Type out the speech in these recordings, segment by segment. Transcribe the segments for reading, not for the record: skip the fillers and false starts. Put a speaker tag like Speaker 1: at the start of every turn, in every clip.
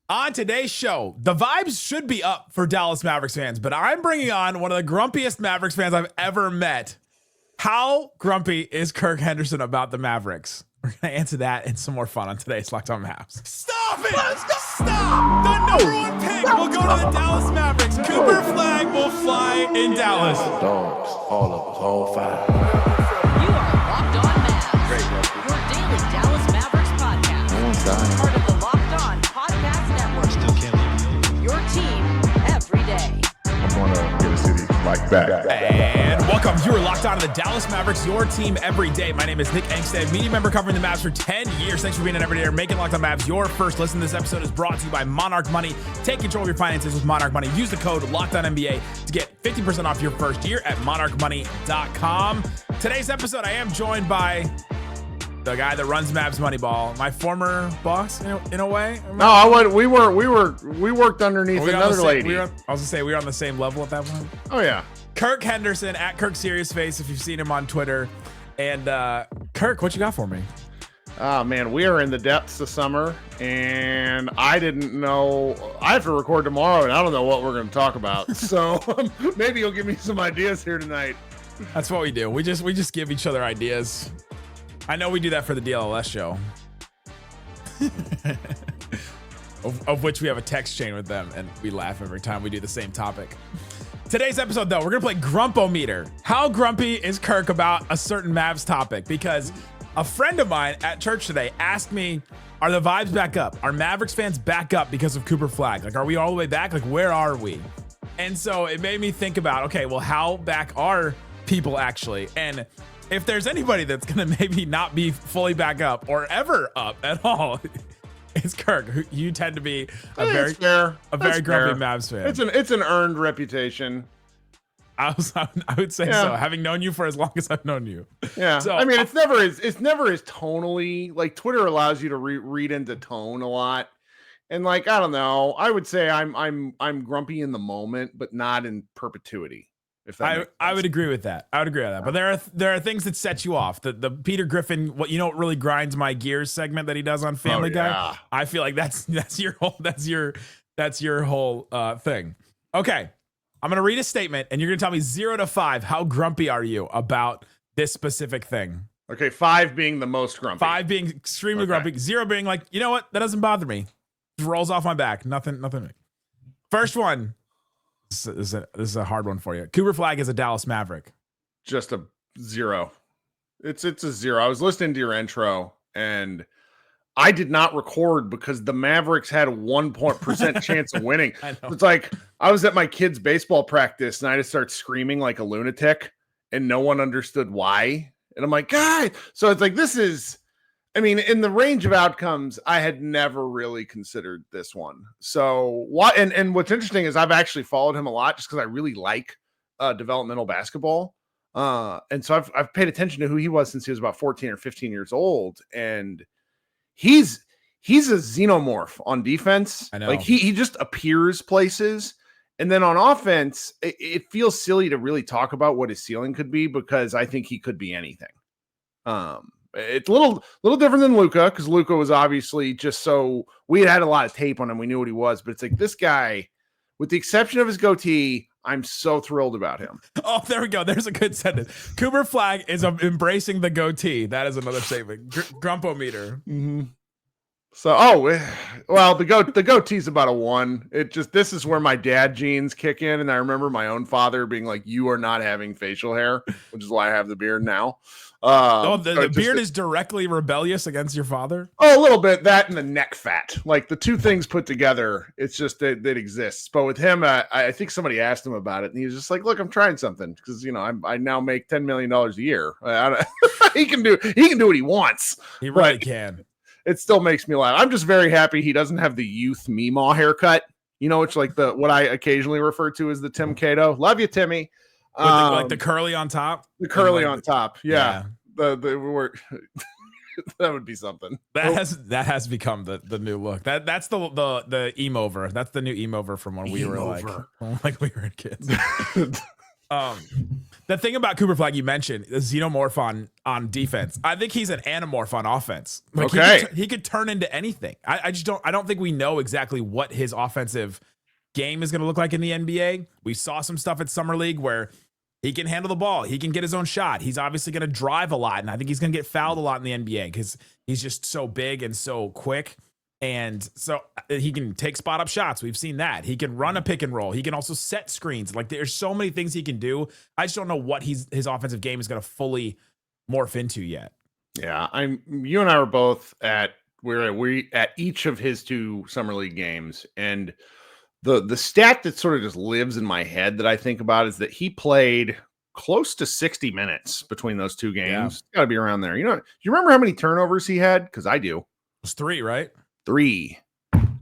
Speaker 1: On today's show, the vibes should be up for Dallas Mavericks fans, but I'm bringing on one of the grumpiest Mavericks fans I've ever met. How grumpy is Kirk Henderson about the Mavericks? We're going to answer that and some more fun on today's Locked On Mavs. Stop it! Stop! The number one pick will go to the Dallas Mavericks. Cooper Flagg will fly in Dallas.
Speaker 2: Dogs, all of us, all five.
Speaker 3: You are Locked On Mavs. Great, your daily Dallas Mavericks podcast. Part of the Locked On Podcast Network.
Speaker 4: Still can't leave.
Speaker 3: Your team every day.
Speaker 2: I'm going to get a city like that.
Speaker 1: And welcome. You are Locked On to the Dallas Mavericks, your team every day. My name is Nick Angstadt, media member covering the Mavs for 10 years. Thanks for being an everyday making Locked On Mavs your first listen. This episode is brought to you by Monarch Money. Take control of your finances with Monarch Money. Use the code LOCKEDONNBA to get 50% off your first year at monarchmoney.com. Today's episode, I am joined by the guy that runs Mavs Moneyball, my former boss, in a way.
Speaker 5: No, we worked underneath another lady.
Speaker 1: I was gonna say we were on the same level at that point.
Speaker 5: Oh yeah,
Speaker 1: Kirk Henderson at KirkSeriousSace, if you've seen him on Twitter. And Kirk, what you got for me?
Speaker 5: Oh man, we are in the depths of summer, and I didn't know I have to record tomorrow, and I don't know what we're going to talk about. So maybe you'll give me some ideas here tonight.
Speaker 1: That's what we do. We just give each other ideas. I know we do that for the DLS show, of which we have a text chain with them, and we laugh every time we do the same topic. Today's episode, though, we're going to play Grump-O-Meter. How grumpy is Kirk about a certain Mavs topic? Because a friend of mine at church today asked me, are the vibes back up? Are Mavericks fans back up because of Cooper Flagg? Like, are we all the way back? Like, where are we? And so it made me think about, okay, well, how back are people actually? And if there's anybody that's going to maybe not be fully back up or ever up at all, it's Kirk. You tend to be a very grumpy Mavs fan.
Speaker 5: It's an earned reputation.
Speaker 1: I would say so, having known you for as long as I've known you.
Speaker 5: Yeah.
Speaker 1: So,
Speaker 5: I mean, it's never as tonally, like Twitter allows you to read into tone a lot. And like, I don't know, I would say I'm grumpy in the moment, but not in perpetuity. If that
Speaker 1: I would agree with that. But there are things that set you off. The Peter Griffin, what really grinds my gears segment that he does on Family Guy. I feel like that's your whole thing. Okay, I'm gonna read a statement, and you're gonna tell me 0 to 5. How grumpy are you about this specific thing?
Speaker 5: Okay, 5 being the most grumpy.
Speaker 1: 5 being extremely grumpy. 0 being like, you know what? That doesn't bother me. Just rolls off my back. Nothing. First one. This is a hard one for you. Cooper Flagg is a Dallas Maverick.
Speaker 5: Just a 0. It's a 0. I was listening to your intro, and I did not record because the Mavericks had a 1% chance of winning. It's like I was at my kid's baseball practice, and I just start screaming like a lunatic, and no one understood why. And I'm like, God. So it's like, this is, I mean, in the range of outcomes, I had never really considered this one. So what? And what's interesting is I've actually followed him a lot just because I really like developmental basketball. And so I've paid attention to who he was since he was about 14 or 15 years old, and he's a xenomorph on defense.
Speaker 1: I know.
Speaker 5: Like he just appears places, and then on offense, it feels silly to really talk about what his ceiling could be because I think he could be anything. It's a little different than Luka, because Luka was obviously just so we had a lot of tape on him. We knew what he was, but it's like this guy, with the exception of his goatee, I'm so thrilled about him. Oh,
Speaker 1: there we go. There's a good sentence. Cooper Flagg is embracing the goatee. That is another statement. Grump-O-Meter.
Speaker 5: Mm-hmm. So, the goatee's about a 1. This is where my dad genes kick in. And I remember my own father being like, you are not having facial hair, which is why I have the beard now.
Speaker 1: The beard is directly rebellious against your father?
Speaker 5: Oh, a little bit. That and the neck fat. Like the two things put together, it's just that it exists. But with him, I think somebody asked him about it, and he was just like, look, I'm trying something. Because, I now make $10 million a year. He can do what he wants.
Speaker 1: He really can.
Speaker 5: It still makes me laugh. I'm just very happy he doesn't have the youth Meemaw haircut. It's like what I occasionally refer to as the Tim Cato. Love you, Timmy.
Speaker 1: With like the curly on top?
Speaker 5: The curly on top. Yeah. That would be something.
Speaker 1: That has become the new look. That's the emo-ver. That's the new emo-ver from when we were like we were kids. The thing about Cooper Flagg you mentioned, the xenomorph on defense. I think he's an anamorph on offense. Like he could turn into anything. I don't think we know exactly what his offensive game is going to look like in the NBA. We saw some stuff at Summer League where he can handle the ball. He can get his own shot. He's obviously going to drive a lot, and I think he's going to get fouled a lot in the NBA because he's just so big and so quick. And so he can take spot up shots. We've seen that. He can run a pick and roll. He can also set screens. Like there's so many things he can do. I just don't know what his offensive game is going to fully morph into yet.
Speaker 5: Yeah, you and I were both at each of his 2 Summer League games, and the stat that sort of just lives in my head that I think about is that he played close to 60 minutes between those 2 games. Got to be around there. You remember how many turnovers he had? Because I do.
Speaker 1: It was 3, right?
Speaker 5: 3.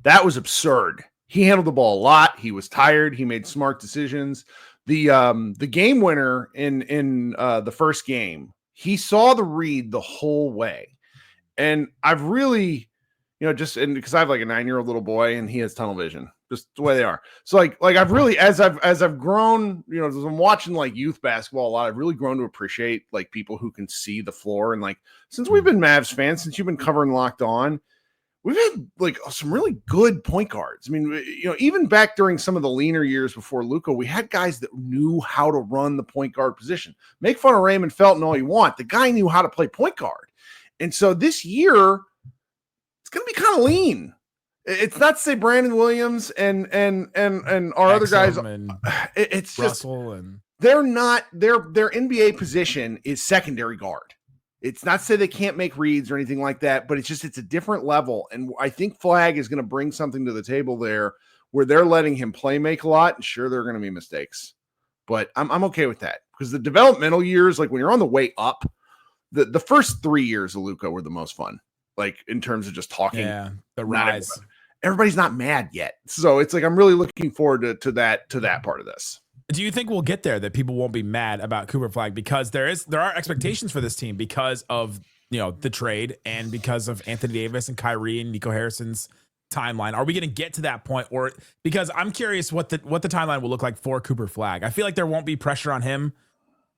Speaker 5: That was absurd. He handled the ball a lot. He was tired. He made smart decisions. The game winner in the first game, he saw the read the whole way. And I've really, because I have like a 9-year-old little boy and he has tunnel vision, just the way they are. So like I've really, as I've grown, as I'm watching like youth basketball a lot, I've really grown to appreciate like people who can see the floor. And like, since we've been Mavs fans, since you've been covering Locked On, we've had like some really good point guards. I mean, even back during some of the leaner years before Luka, we had guys that knew how to run the point guard position. Make fun of Raymond Felton all you want. The guy knew how to play point guard. And so this year, it's going to be kind of lean. It's not to say Brandon Williams and our other guys. It's
Speaker 1: Russell
Speaker 5: just
Speaker 1: and
Speaker 5: they're not their NBA position is secondary guard. It's not to say they can't make reads or anything like that, but it's a different level. And I think Flagg is going to bring something to the table there where they're letting him play make a lot. And sure, there are going to be mistakes, but I'm okay with that because the developmental years, like when you're on the way up, the first 3 years of Luka were the most fun, like in terms of just talking.
Speaker 1: Yeah, the rise.
Speaker 5: Everybody's not mad yet. So it's like I'm really looking forward to that part of this.
Speaker 1: Do you think we'll get there, that people won't be mad about Cooper Flagg because there are expectations for this team because of the trade and because of Anthony Davis and Kyrie and Nico Harrison's timeline? Are we going to get to that point, or because I'm curious what the timeline will look like for Cooper Flagg? I feel like there won't be pressure on him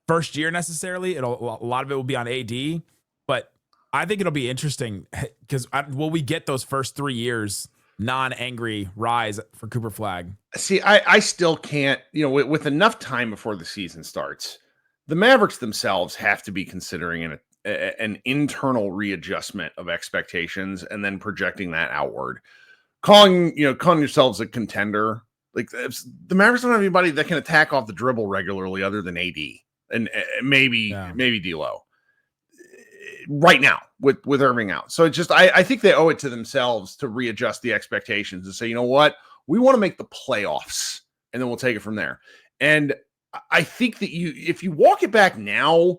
Speaker 1: first year necessarily. A lot of it will be on AD, but I think it'll be interesting because will we get those first 3 years non-angry rise for Cooper Flagg?
Speaker 5: See, I still can't, with enough time before the season starts, the Mavericks themselves have to be considering an internal readjustment of expectations and then projecting that outward. Calling yourselves a contender, like the Mavericks don't have anybody that can attack off the dribble regularly other than AD and maybe D'Lo right now with Irving out. So it's just, I think they owe it to themselves to readjust the expectations and say, you know what, we want to make the playoffs and then we'll take it from there. And I think that if you walk it back now,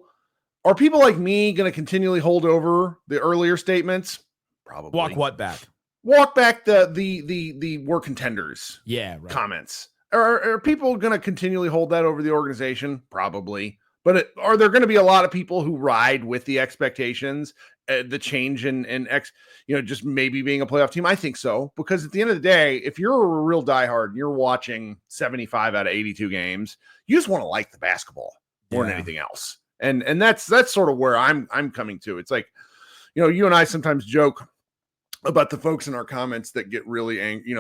Speaker 5: are people like me going to continually hold over the earlier statements? Probably.
Speaker 1: Walk what back?
Speaker 5: Walk back the we're contenders comments. Are people going to continually hold that over the organization? Probably. But are there going to be a lot of people who ride with the expectations, the change in just maybe being a playoff team? I think so, because at the end of the day, if you're a real diehard and you're watching 75 out of 82 games, you just want to like the basketball more than anything else. And that's sort of where I'm coming to. It's like, you and I sometimes joke about the folks in our comments that get really angry,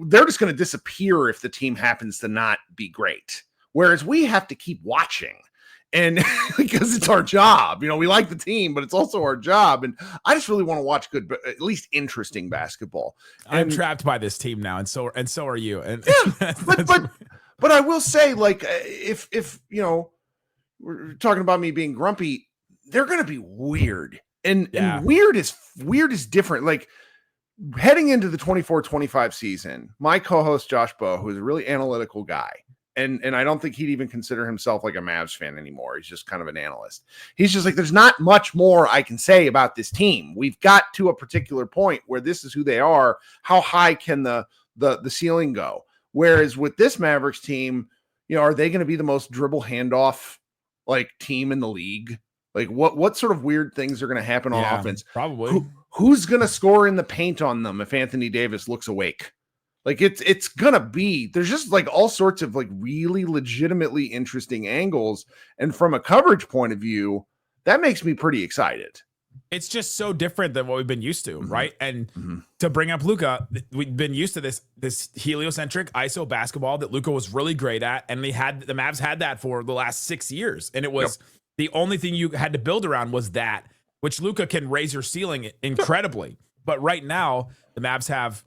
Speaker 5: they're just going to disappear if the team happens to not be great. Whereas we have to keep watching, and because it's our job, we like the team, but it's also our job. And I just really want to watch good, but at least interesting basketball.
Speaker 1: I'm trapped by this team now. And so are you. And
Speaker 5: yeah, but I will say, like, if we're talking about me being grumpy, they're going to be weird. And weird is different. Like heading into the 24-25 season, my co-host Josh Bowe, who is a really analytical guy, and I don't think he'd even consider himself like a Mavs fan anymore. He's just kind of an analyst. He's just like, there's not much more I can say about this team. We've got to a particular point where this is who they are. How high can the ceiling go? Whereas with this Mavericks team, are they going to be the most dribble handoff like team in the league? Like what sort of weird things are going to happen on offense?
Speaker 1: Probably.
Speaker 5: Who's going to score in the paint on them if Anthony Davis looks awake? Like it's gonna be, there's just like all sorts of like really legitimately interesting angles. And from a coverage point of view, that makes me pretty excited.
Speaker 1: It's just so different than what we've been used to, right? And
Speaker 5: Mm-hmm.
Speaker 1: to bring up Luka, we've been used to this heliocentric ISO basketball that Luka was really great at, and the Mavs had that for the last 6 years, and it was the only thing you had to build around was that, which Luka can raise your ceiling incredibly. But right now, the Mavs have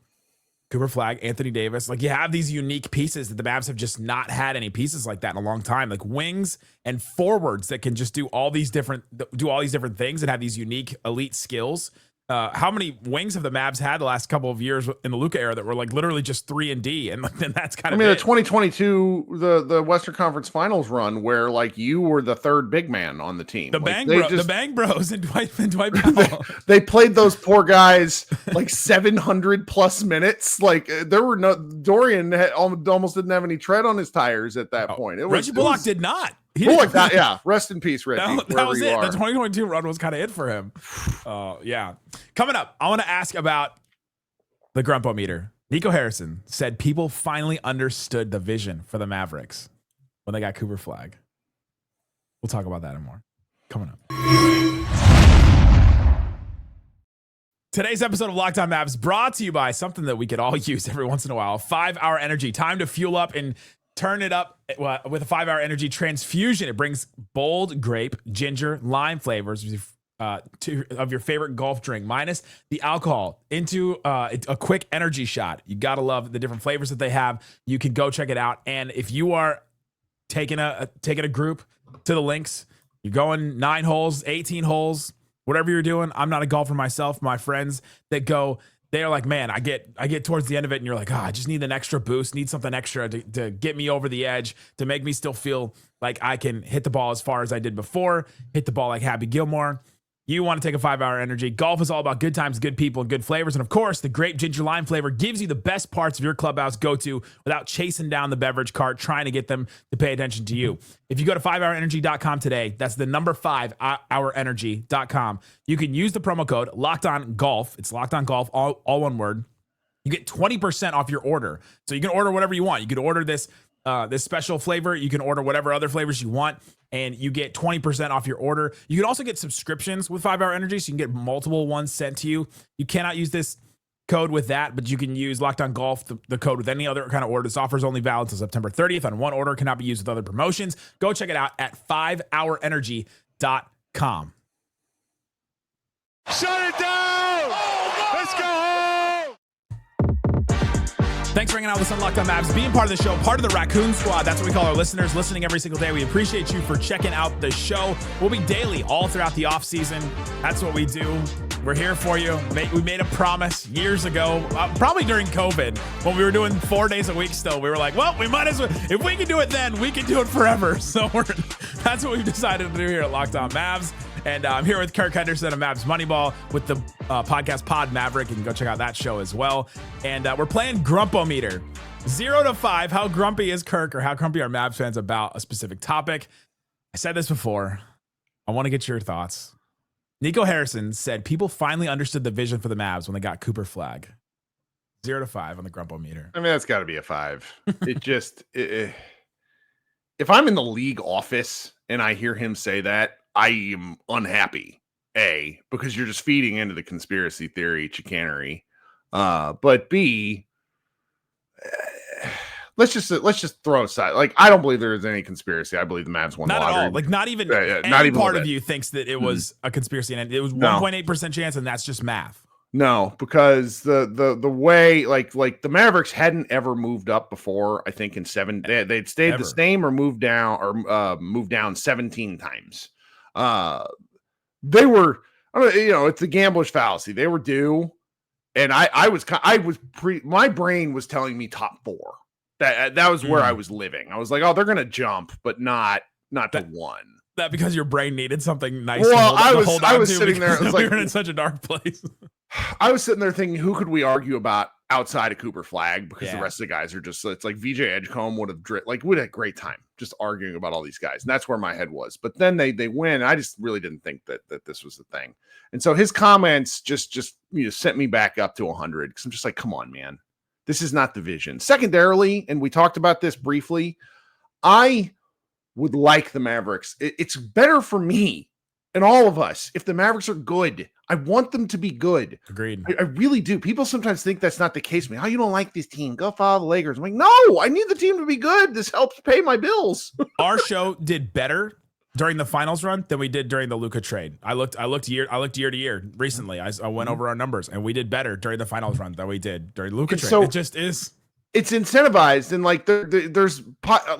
Speaker 1: Cooper Flagg, Anthony Davis. Like, you have these unique pieces that the Mavs have just not had any pieces like that in a long time. Like wings and forwards that can just do all these different things and have these unique elite skills. How many wings have the Mavs had the last couple of years in the Luka era that were like literally just 3-and-D, and then that's kind of.
Speaker 5: I mean, the 2022 the Western Conference Finals run where like you were the third big man on the team.
Speaker 1: The Bang Bros and Dwight Powell.
Speaker 5: They played those poor guys like 700 plus minutes. Like there were Dorian almost didn't have any tread on his tires at that point.
Speaker 1: Reggie Bullock did not.
Speaker 5: Bullock, yeah. Rest in peace, Reggie.
Speaker 1: That was it. The 2022 run was kind of it for him. Yeah. Coming up, I want to ask about the Grump-O-Meter. Nico Harrison said people finally understood the vision for the Mavericks when they got Cooper Flagg. We'll talk about that and more coming up. Today's episode of Locked On Mavs brought to you by something that we could all use every once in a while. 5-Hour Energy. Time to fuel up and turn it up with a 5-Hour Energy transfusion. It brings bold grape, ginger, lime flavors of your favorite golf drink, minus the alcohol, into a quick energy shot. You gotta love the different flavors that they have. You can go check it out. And if you are taking a group to the links, you're going 9 holes, 18 holes, whatever you're doing. I'm not a golfer myself. My friends that go, they're like, man, I get towards the end of it and you're like, I just need an extra boost, need something extra to get me over the edge, to make me still feel like I can hit the ball as far as I did before, hit the ball like Happy Gilmore. You want to take a 5-Hour Energy. Golf is all about good times, good people, and good flavors. And of course, the grape ginger lime flavor gives you the best parts of your clubhouse go-to without chasing down the beverage cart, trying to get them to pay attention to you. If you go to 5hourenergy.com today, that's the number 5hourenergy.com. You can use the promo code LOCKEDONGOLF. It's Locked On Golf, all one word. You get 20% off your order. So you can order whatever you want. You could order this special flavor. You can order whatever other flavors you want, and you get 20% off your order. You can also get subscriptions with 5-Hour Energy, so you can get multiple ones sent to you. You cannot use this code with that, but you can use Locked On Golf, the code, with any other kind of order. This offer is only valid until September 30th on one order, cannot be used with other promotions. Go check it out at 5hourenergy.com.
Speaker 4: Shut it down! Let's go home!
Speaker 1: Thanks for hanging out with us on Locked On Mavs, being part of the show, part of the Raccoon Squad. That's what we call our listeners, listening every single day. We appreciate you for checking out the show. We'll be daily all throughout the offseason. That's what we do. We're here for you. We made a promise years ago, probably during COVID, when we were doing 4 days a week still. We were like, well, we might as well. If we can do it then, we can do it forever. So that's what we've decided to do here at Locked On Mavs. And I'm here with Kirk Henderson of Mavs Moneyball with the podcast Pod Maverick. You can go check out that show as well. And we're playing Grump-O-Meter. 0 to 5, how grumpy is Kirk, or how grumpy are Mavs fans about a specific topic? I said this before. I want to get your thoughts. Nico Harrison said people finally understood the vision for the Mavs when they got Cooper Flagg. 0 to 5 on the Grump-O-Meter.
Speaker 5: I mean, that's got to be a 5. If I'm in the league office and I hear him say that, I am unhappy. Because you're just feeding into the conspiracy theory chicanery. But B, let's just throw aside. Like, I don't believe there is any conspiracy. I believe the Mavs won the lottery.
Speaker 1: Not at all. Like, not even
Speaker 5: not even
Speaker 1: part of you thinks that it was a conspiracy, and it was 1.8% chance, and that's just math.
Speaker 5: No, because the way like the Mavericks hadn't ever moved up before. I think in 7 they'd stayed the same or moved down 17 times. They were, it's the gambler's fallacy. They were due, and my brain was telling me top 4. That was where I was living. I was like, oh, they're gonna jump, but not to 1.
Speaker 1: That because your brain needed something nice.
Speaker 5: Well, I was sitting there. I was like,
Speaker 1: we were in such a dark place.
Speaker 5: I was sitting there thinking, who could we argue about outside of Cooper Flagg? Because the rest of the guys are just, it's like VJ Edgecombe would have had a great time just arguing about all these guys. And that's where my head was. But then they win. I just really didn't think that this was the thing. And so his comments just sent me back up to 100. Because I'm just like, come on, man. This is not the vision. Secondarily, and we talked about this briefly, I would like the Mavericks. It's better for me and all of us if the Mavericks are good. I want them to be good.
Speaker 1: Agreed.
Speaker 5: I really do. People sometimes think that's not the case. Oh, you don't like this team. Go follow the Lakers. I'm like, no, I need the team to be good. This helps pay my bills.
Speaker 1: Our show did better during the finals run than we did during the Luka trade. I looked year to year recently. I went over our numbers, and we did better during the finals run than we did during the Luka trade. So it just is.
Speaker 5: It's incentivized, and like there's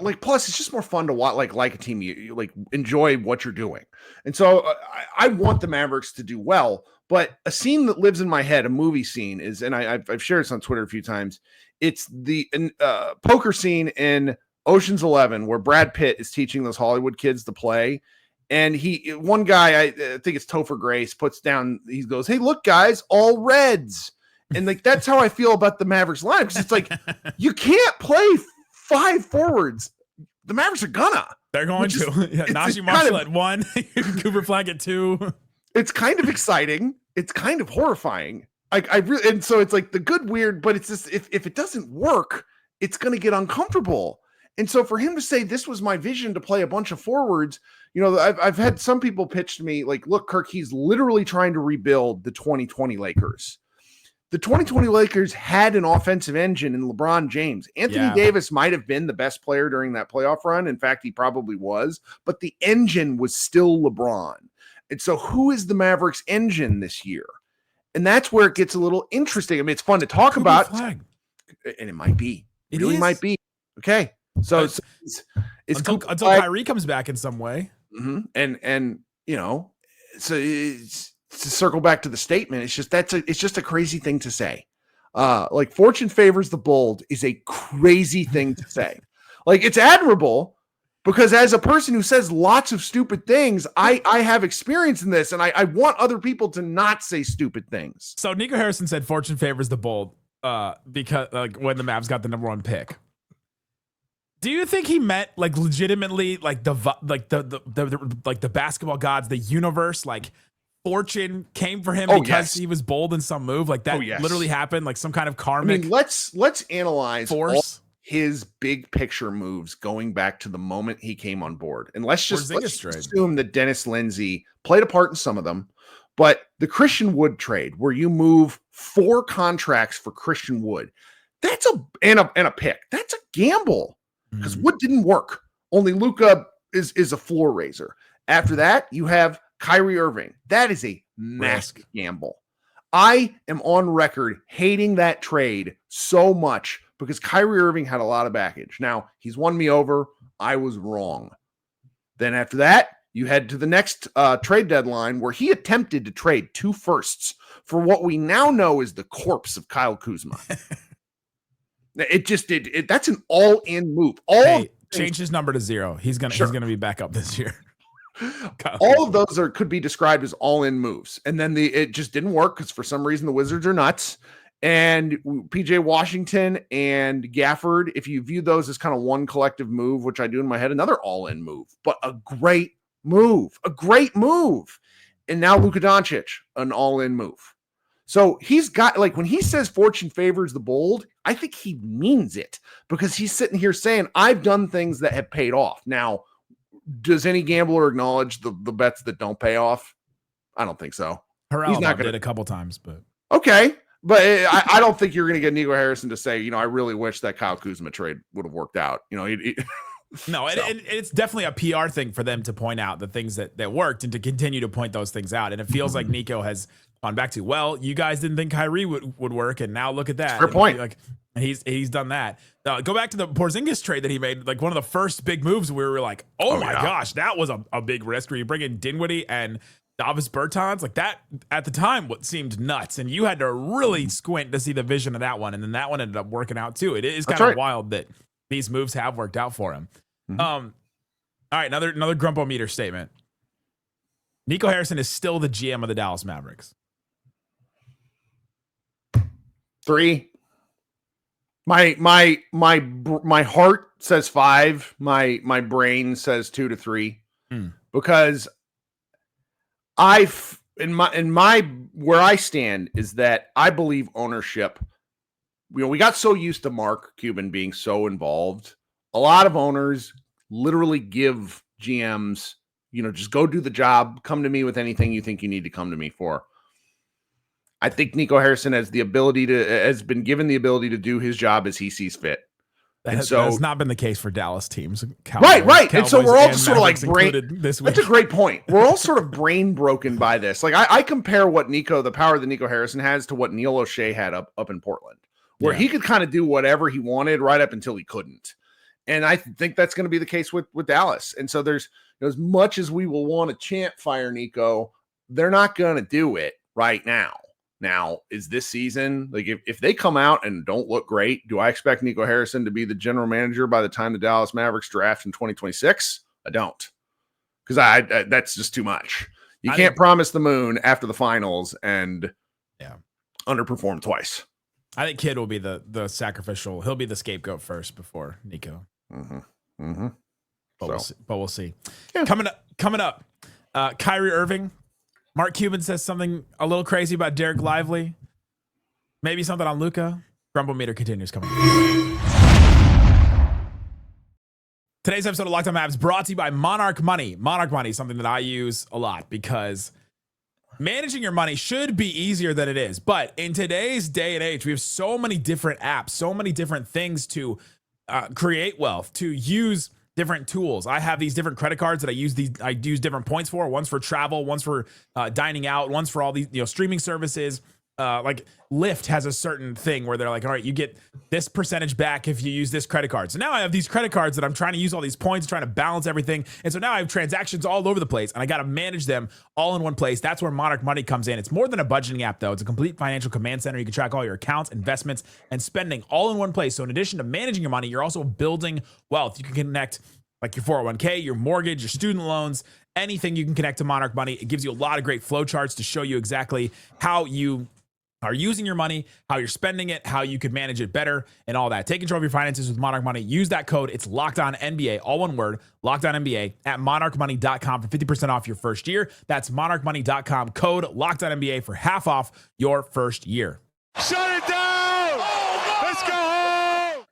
Speaker 5: like plus it's just more fun to watch like a team you like enjoy what you're doing. And so I want the Mavericks to do well, but a scene that lives in my head, a movie scene, is, and I've shared this on Twitter a few times. It's the poker scene in Ocean's 11 where Brad Pitt is teaching those Hollywood kids to play, and one guy, I think it's Topher Grace, puts down, he goes, "Hey, look, guys, all reds." And like that's how I feel about the Mavericks line, because it's like you can't play 5 forwards. The Mavericks are gonna.
Speaker 1: They're going to. Naji Marshall at 1, Cooper Flagg at 2.
Speaker 5: It's kind of exciting. It's kind of horrifying. And so it's like the good weird, but it's just if it doesn't work, it's gonna get uncomfortable. And so for him to say this was my vision to play a bunch of forwards, I've had some people pitch to me like, look, Kirk, he's literally trying to rebuild the 2020 Lakers. The 2020 Lakers had an offensive engine in LeBron James. Anthony Davis might have been the best player during that playoff run. In fact, he probably was, but the engine was still LeBron. And so who is the Mavericks engine this year? And that's where it gets a little interesting. I mean, it's fun to talk about. Flag. And it might be. It really might be. Okay. So it's
Speaker 1: until Kyrie comes back in some way.
Speaker 5: Mm-hmm. And so it's, to circle back to the statement, it's just a crazy thing to say. Like fortune favors the bold is a crazy thing to say. Like it's admirable because as a person who says lots of stupid things, I have experience in this, and I want other people to not say stupid things.
Speaker 1: So Nico Harrison said fortune favors the bold because like when the Mavs got the number 1 pick. Do you think he meant like legitimately like the basketball gods, the universe, like fortune came for him because he was bold in some move? Like that literally happened, like some kind of karmic.
Speaker 5: I mean, let's analyze
Speaker 1: force.
Speaker 5: All his big picture moves going back to the moment he came on board. And let's assume that Dennis Lindsey played a part in some of them, but the Christian Wood trade where you move 4 contracts for Christian Wood, that's a pick. That's a gamble because Wood didn't work. Only Luka is a floor raiser. After that, you have Kyrie Irving. That is a massive gamble. I am on record hating that trade so much because Kyrie Irving had a lot of baggage. Now, he's won me over. I was wrong. Then after that, you head to the next trade deadline where he attempted to trade 2 firsts for what we now know is the corpse of Kyle Kuzma. It just did. That's an all-in move.
Speaker 1: Change his number to 0. He's gonna be back up this year.
Speaker 5: All of those could be described as all-in moves, and then it just didn't work because for some reason the Wizards are nuts. And PJ Washington and Gafford, if you view those as kind of one collective move, which I do in my head, another all-in move, but a great move. And now Luka Doncic, an all-in move. So he's got, like, when he says fortune favors the bold, I think he means it because he's sitting here saying, I've done things that have paid off. Now, does any gambler acknowledge the bets that don't pay off? I don't think so.
Speaker 1: He's not did a couple times, but
Speaker 5: okay. But I don't think you're going to get Nico Harrison to say, I really wish that Kyle Kuzma trade would have worked out. No,
Speaker 1: it's definitely a PR thing for them to point out the things that worked and to continue to point those things out. And it feels like Nico has gone back to, well, you guys didn't think Kyrie would work, and now look at that.
Speaker 5: Fair point.
Speaker 1: And he's done that. Go back to the Porzingis trade that he made, like one of the first big moves where we were like, oh my gosh, that was a big risk where you bring in Dinwiddie and Davis Bertans, like that at the time, what seemed nuts. And you had to really squint to see the vision of that one. And then that one ended up working out too. It is kind of wild that these moves have worked out for him. All right, another Grump-O-Meter statement. Nico Harrison is still the GM of the Dallas Mavericks.
Speaker 5: 3. My heart says 5. My brain says 2 to 3. Because in my where I stand is that I believe ownership we got so used to Mark Cuban being so involved. A lot of owners literally give GMs, just go do the job. Come to me with anything you think you need to come to me for. I think Nico Harrison has been given the ability to do his job as he sees fit.
Speaker 1: That has not been the case for Dallas teams.
Speaker 5: Right. And so we're all just sort of like
Speaker 1: this week.
Speaker 5: That's a great point. We're all sort of brain broken by this. Like I compare the power that Nico Harrison has to what Neil O'Shea had up in Portland, where he could kind of do whatever he wanted right up until he couldn't. And I think that's going to be the case with Dallas. And so there's, as much as we will want to chant fire Nico, they're not going to do it right now. Now, is this season, like if they come out and don't look great, do I expect Nico Harrison to be the general manager by the time the Dallas Mavericks draft in 2026? I don't, because I that's just too much. You can't promise the moon after the finals and underperform twice.
Speaker 1: I think Kid will be the sacrificial. He'll be the scapegoat first before Nico. But we'll see. Yeah. Coming up, Kyrie Irving. Mark Cuban says something a little crazy about Dereck Lively. Maybe something on Luka. Grump-O-Meter continues coming. Today's episode of Locked On Mavs brought to you by Monarch Money. Monarch Money is something that I use a lot because managing your money should be easier than it is. But in today's day and age, we have so many different apps, so many different things to create wealth, to use different tools. I have these different credit cards that I use different points for. One's for travel, one's for dining out, one's for all these streaming services. Like Lyft has a certain thing where they're like, all right, you get this percentage back if you use this credit card. So now I have these credit cards that I'm trying to use all these points, trying to balance everything. And so now I have transactions all over the place and I got to manage them all in one place. That's where Monarch Money comes in. It's more than a budgeting app though. It's a complete financial command center. You can track all your accounts, investments, and spending all in one place. So in addition to managing your money, you're also building wealth. You can connect like your 401k, your mortgage, your student loans, anything you can connect to Monarch Money. It gives you a lot of great flow charts to show you exactly how you are using your money, how you're spending it, how you could manage it better, and all that. Take control of your finances with Monarch Money. Use that code. It's Locked On NBA, all one word, Locked On NBA at monarchmoney.com for 50% off your first year. That's monarchmoney.com, code Locked On NBA for half off your first year.
Speaker 4: Shut it down! Let's go home!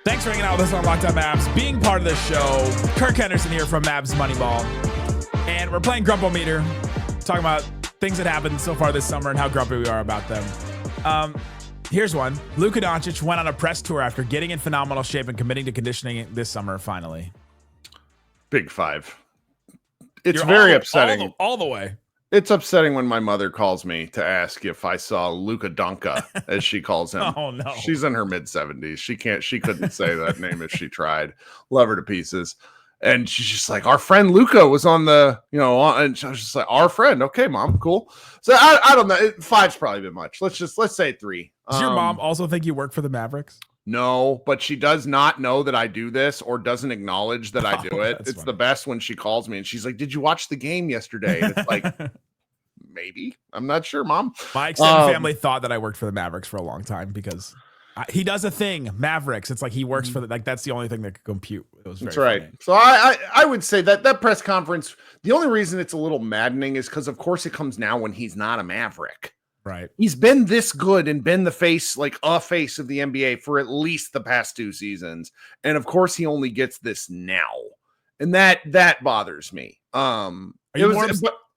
Speaker 1: Thanks for hanging out with us on Locked On Mavs, being part of this show. Kirk Henderson here from Mavs Moneyball. And we're playing Grump-O-Meter, talking about things that happened so far this summer and how grumpy we are about them. Here's one. Luka Doncic went on a press tour after getting in phenomenal shape and committing to conditioning this summer finally.
Speaker 5: Big five. It's very upsetting.
Speaker 1: All the way.
Speaker 5: It's upsetting when my mother calls me to ask if I saw Luka Donka, as she calls him.
Speaker 1: Oh no.
Speaker 5: She's in her mid-70s. She couldn't say that name if she tried. Love her to pieces. And she's just like, our friend Luka was on the, and I was just like, our friend. Okay, mom, cool. So I don't know. Five's probably a bit much. Let's say 3.
Speaker 1: Does your mom also think you work for the Mavericks?
Speaker 5: No, but she does not know that I do this or doesn't acknowledge that I do it. It's funny. The best when she calls me and she's like, did you watch the game yesterday? And it's like, maybe. I'm not sure, Mom.
Speaker 1: My extended family thought that I worked for the Mavericks for a long time because he does a thing, Mavericks. It's like he works for that's the only thing that could compute. It was
Speaker 5: that's right. Funny. So I would say that press conference, the only reason it's a little maddening is because, of course, it comes now when he's not a Maverick.
Speaker 1: Right.
Speaker 5: He's been this good and been the face, like a face of the NBA for at least the past 2 seasons. And of course he only gets this now. And that bothers me.
Speaker 1: Are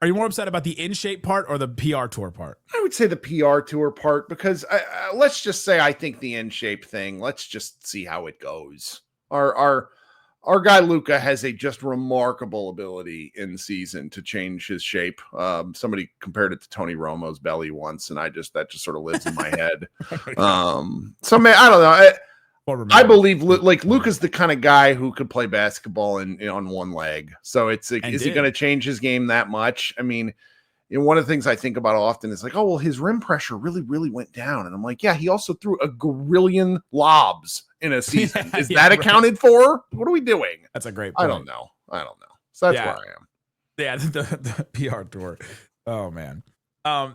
Speaker 1: you more upset about the in shape part or the PR tour part?
Speaker 5: I would say the PR tour part because let's just say I think the in shape thing, let's just see how it goes. Our guy Luka has a just remarkable ability in season to change his shape. Somebody compared it to Tony Romo's belly once, and that just sort of lives in my head. So man, I don't know. I believe like Luka's the kind of guy who could play basketball on one leg. So it's like, is he going to change his game that much? I mean, one of the things I think about often is like, oh, well, his rim pressure really, really went down. And I'm like, yeah, he also threw a grillion lobs in a season. Is that accounted for? What are we doing?
Speaker 1: That's a great point.
Speaker 5: I don't know. So that's where I am.
Speaker 1: Yeah, the PR tour. Oh, man. I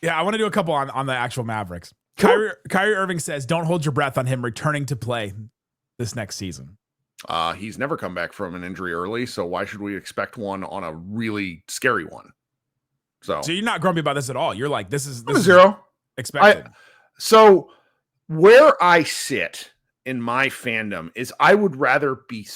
Speaker 1: want to do a couple on the actual Mavericks. Kyrie Irving says, don't hold your breath on him returning to play this next season.
Speaker 5: He's never come back from an injury early, so why should we expect one on a really scary one? So
Speaker 1: you're not grumpy about this at all. You're like, this is
Speaker 5: 0.
Speaker 1: expected.
Speaker 5: So where I sit in my fandom is I would rather be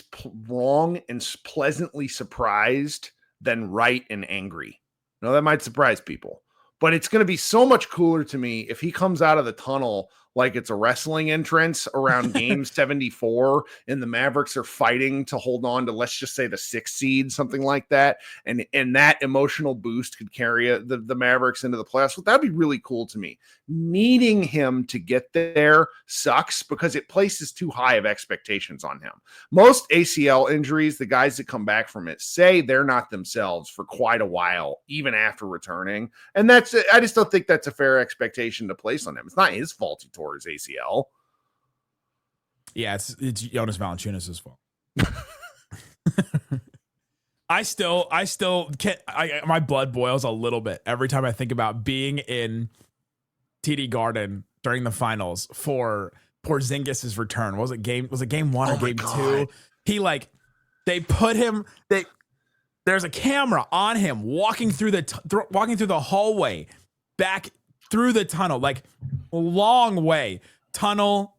Speaker 5: wrong and pleasantly surprised than right and angry. Now that might surprise people, but it's going to be so much cooler to me if he comes out of the tunnel like it's a wrestling entrance around game 74 and the Mavericks are fighting to hold on to, let's just say, the 6th seed, something like that. And that emotional boost could carry the Mavericks into the playoffs. Well, that'd be really cool to me. Needing him to get there sucks because it places too high of expectations on him. Most ACL injuries, the guys that come back from it say they're not themselves for quite a while, even after returning. And I just don't think that's a fair expectation to place on him. It's not his fault he tore his ACL.
Speaker 1: Yeah, it's Jonas Valanciunas' fault. I still can't. My blood boils a little bit every time I think about being in TD Garden during the finals for Porzingis' return. Was it game 1 or game 2? They put him. There's a camera on him walking through the hallway back through the tunnel, like a long way tunnel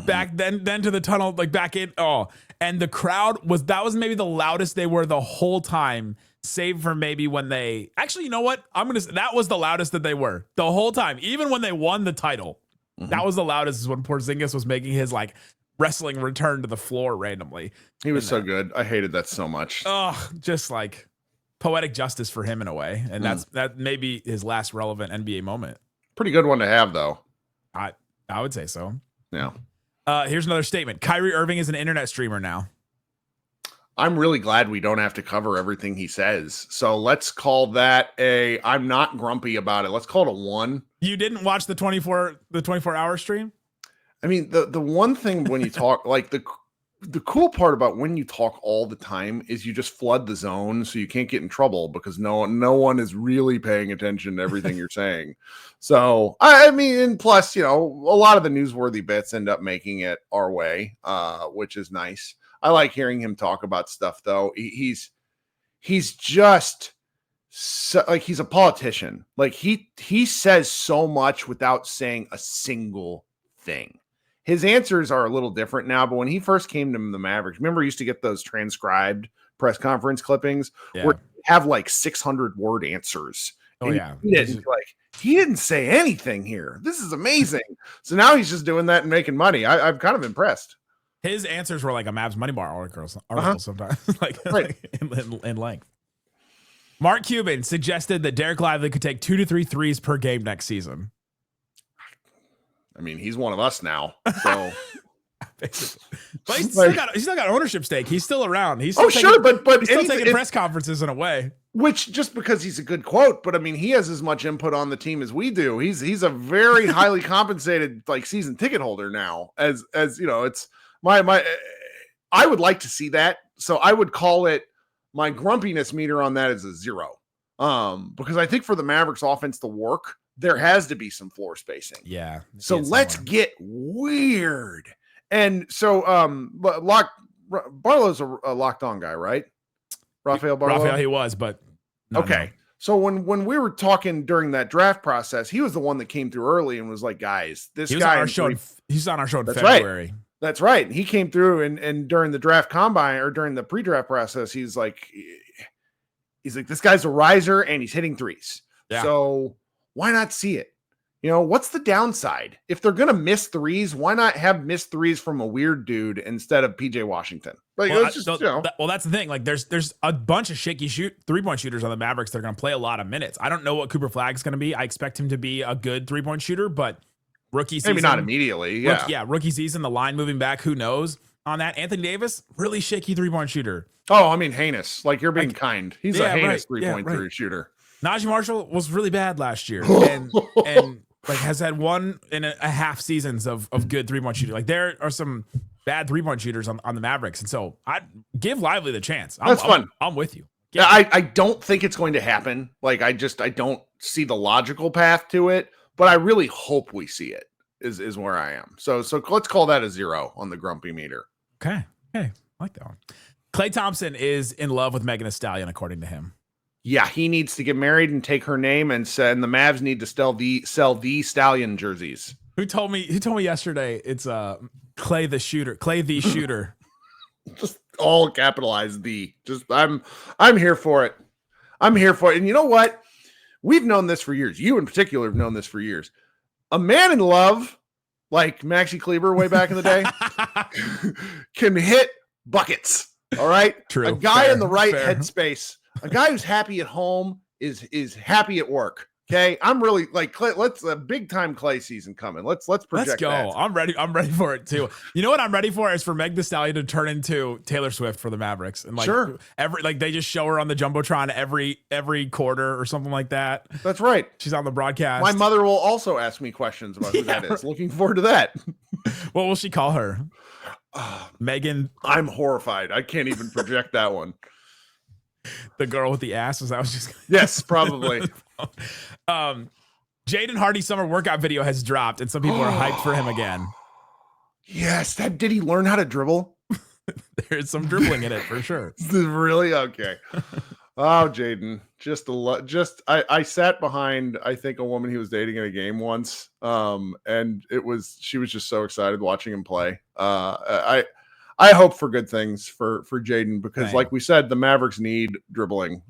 Speaker 1: back, then to the tunnel, like back in. Oh, and the crowd was maybe the loudest they were the whole time, save for maybe when they actually, you know what? That was the loudest that they were the whole time, even when they won the title. That was the loudest is when Porzingis was making his like wrestling return to the floor randomly.
Speaker 5: He was so good. I hated that so much.
Speaker 1: Oh, just like poetic justice for him in a way. And that may be his last relevant NBA moment.
Speaker 5: Pretty good one to have, though.
Speaker 1: I would say so.
Speaker 5: Yeah.
Speaker 1: Here's another statement. Kyrie Irving is an internet streamer now.
Speaker 5: I'm really glad we don't have to cover everything he says. So let's call that I'm not grumpy about it. Let's call it a 1.
Speaker 1: You didn't watch the 24-hour stream?
Speaker 5: I mean, the one thing when you talk, like the cool part about when you talk all the time is you just flood the zone so you can't get in trouble because no one is really paying attention to everything you're saying. So, I mean, and plus, a lot of the newsworthy bits end up making it our way, which is nice. I like hearing him talk about stuff, though. He's just like he's a politician. Like he says so much without saying a single thing. His answers are a little different now, but when he first came to the Mavericks, remember he used to get those transcribed press conference clippings where you have like 600-word answers.
Speaker 1: Oh, yeah.
Speaker 5: He didn't say anything here. This is amazing. So now he's just doing that and making money. I'm kind of impressed.
Speaker 1: His answers were like a Mavs Money Bar article sometimes, in length. Mark Cuban suggested that Dereck Lively could take 2 to 3 threes per game next season.
Speaker 5: I mean, he's one of us now. So,
Speaker 1: but he's still got ownership stake. He's still around. He's
Speaker 5: still
Speaker 1: taking press conferences in a way.
Speaker 5: Which just because he's a good quote, but I mean, he has as much input on the team as we do. He's a very highly compensated like season ticket holder now. As it's my. I would like to see that. So I would call it my grumpiness meter on that is a 0. Because I think for the Mavericks offense to work, there has to be some floor spacing.
Speaker 1: Yeah.
Speaker 5: So let's get weird. And so Barlow's a locked on guy, right? Rafael Barlow.
Speaker 1: He was, but
Speaker 5: okay. So when we were talking during that draft process, he was the one that came through early and was like, guys, he's on our show in
Speaker 1: February.
Speaker 5: Right. That's right. He came through and during the draft combine or during the pre-draft process, he's like, this guy's a riser and he's hitting threes. Yeah. So why not see it? What's the downside? If they're going to miss threes, why not have missed threes from a weird dude instead of PJ Washington? Well, that's
Speaker 1: the thing. Like there's a bunch of shaky 3-point shooters on the Mavericks that are going to play a lot of minutes. I don't know what Cooper Flagg is going to be. I expect him to be a good 3-point shooter, but rookie season.
Speaker 5: Maybe not immediately. Yeah.
Speaker 1: Rookie season, the line moving back, who knows on that. Anthony Davis, really shaky 3-point shooter.
Speaker 5: Oh, I mean, heinous. Like you're being kind. He's a heinous 3-point shooter.
Speaker 1: Naji Marshall was really bad last year and like has had 1.5 seasons of good 3-point shooting. Like there are some bad 3-point shooters on the Mavericks. And so I'd give Lively the chance.
Speaker 5: That's fun.
Speaker 1: I'm with you.
Speaker 5: Yeah, I don't think it's going to happen. Like I don't see the logical path to it, but I really hope we see it is where I am. So let's call that a 0 on the grumpy meter.
Speaker 1: Okay. I like that one. Klay Thompson is in love with Megan Thee Stallion, according to him.
Speaker 5: Yeah, he needs to get married and take her name, and the Mavs need to sell the Stallion jerseys.
Speaker 1: Who told me yesterday it's Klay the shooter. Klay the shooter.
Speaker 5: Just all capitalized the. Just I'm here for it. I'm here for it. And you know what? We've known this for years. You in particular have known this for years. A man in love, like Maxi Kleber way back in the day, can hit buckets. All right?
Speaker 1: True.
Speaker 5: A guy in the right
Speaker 1: fair.
Speaker 5: headspace. A guy who's happy at home is happy at work. Okay, I'm really like Klay, let's a big time Klay season coming. Let's project.
Speaker 1: Let's go.
Speaker 5: That.
Speaker 1: I'm ready for it too. You know what I'm ready for is for Meg Thee Stallion to turn into Taylor Swift for the Mavericks, and like
Speaker 5: sure,
Speaker 1: they just show her on the jumbotron every quarter or something like that.
Speaker 5: That's right.
Speaker 1: She's on the broadcast.
Speaker 5: My mother will also ask me questions about who that is. Looking forward to that.
Speaker 1: What will she call her? Megan.
Speaker 5: I'm horrified. I can't even project that one.
Speaker 1: The girl with the ass. I was just
Speaker 5: yes, probably.
Speaker 1: Jaden Hardy's summer workout video has dropped, and some people are hyped for him again.
Speaker 5: Yes, did he learn how to dribble?
Speaker 1: There's some dribbling in it for sure.
Speaker 5: Really? Okay. Oh, Jaden, I sat behind, I think, a woman he was dating in a game once, and she was just so excited watching him play. I hope for good things for Jaden because, like we said, the Mavericks need dribbling.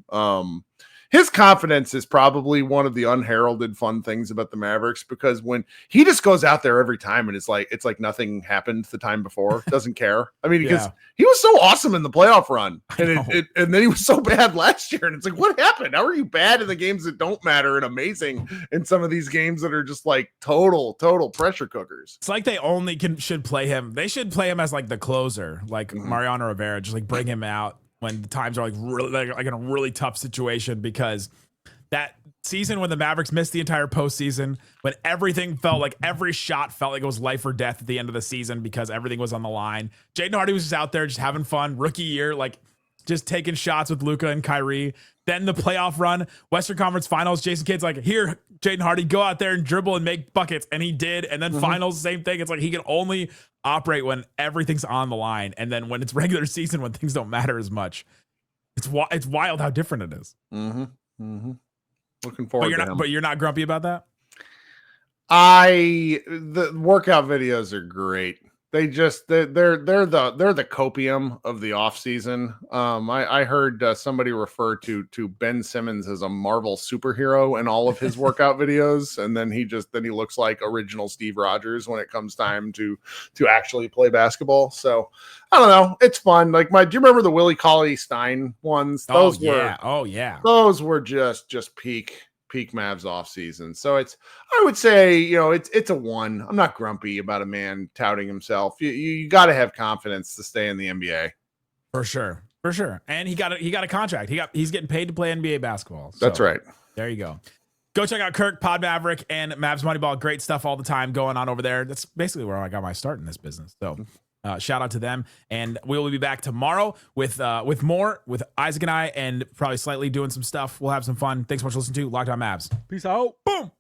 Speaker 5: His confidence is probably one of the unheralded fun things about the Mavericks because when he just goes out there every time and it's like nothing happened the time before, doesn't care. I mean, because he was so awesome in the playoff run and then he was so bad last year. And it's like, what happened? How are you bad in the games that don't matter and amazing in some of these games that are just like total pressure cookers?
Speaker 1: It's like they only should play him. They should play him as like the closer, like Mariano Rivera, just like bring him out when the times are like really like in a really tough situation, because that season when the Mavericks missed the entire postseason, when everything felt like every shot felt like it was life or death at the end of the season because everything was on the line. Jaden Hardy was just out there just having fun, rookie year, like just taking shots with Luka and Kyrie. Then the playoff run, Western Conference Finals, Jason Kidd's like, here, Jaden Hardy, go out there and dribble and make buckets. And he did. And then finals, same thing. It's like he can only operate when everything's on the line. And then when it's regular season, when things don't matter as much, it's wild how different it is.
Speaker 5: Looking forward to him.
Speaker 1: But you're not grumpy about that?
Speaker 5: The workout videos are great. They're the copium of the offseason. I heard somebody refer to Ben Simmons as a Marvel superhero in all of his workout videos, and then he looks like original Steve Rogers when it comes time to actually play basketball. So I don't know, it's fun. Like do you remember the Willie Cauley-Stein ones? Those were just peak Mavs off season. So I would say, it's a 1. I'm not grumpy about a man touting himself. You got to have confidence to stay in the NBA. For sure. And he got a contract. He's getting paid to play NBA basketball. So that's right. There you go. Go check out Kirk, Pod Maverick, and Mavs Moneyball. Great stuff all the time going on over there. That's basically where I got my start in this business. So shout out to them, and we will be back tomorrow with more with Isaac and I, and probably slightly doing some stuff. We'll have some fun. Thanks so much for listening to Locked On Mavs. Peace out. Boom.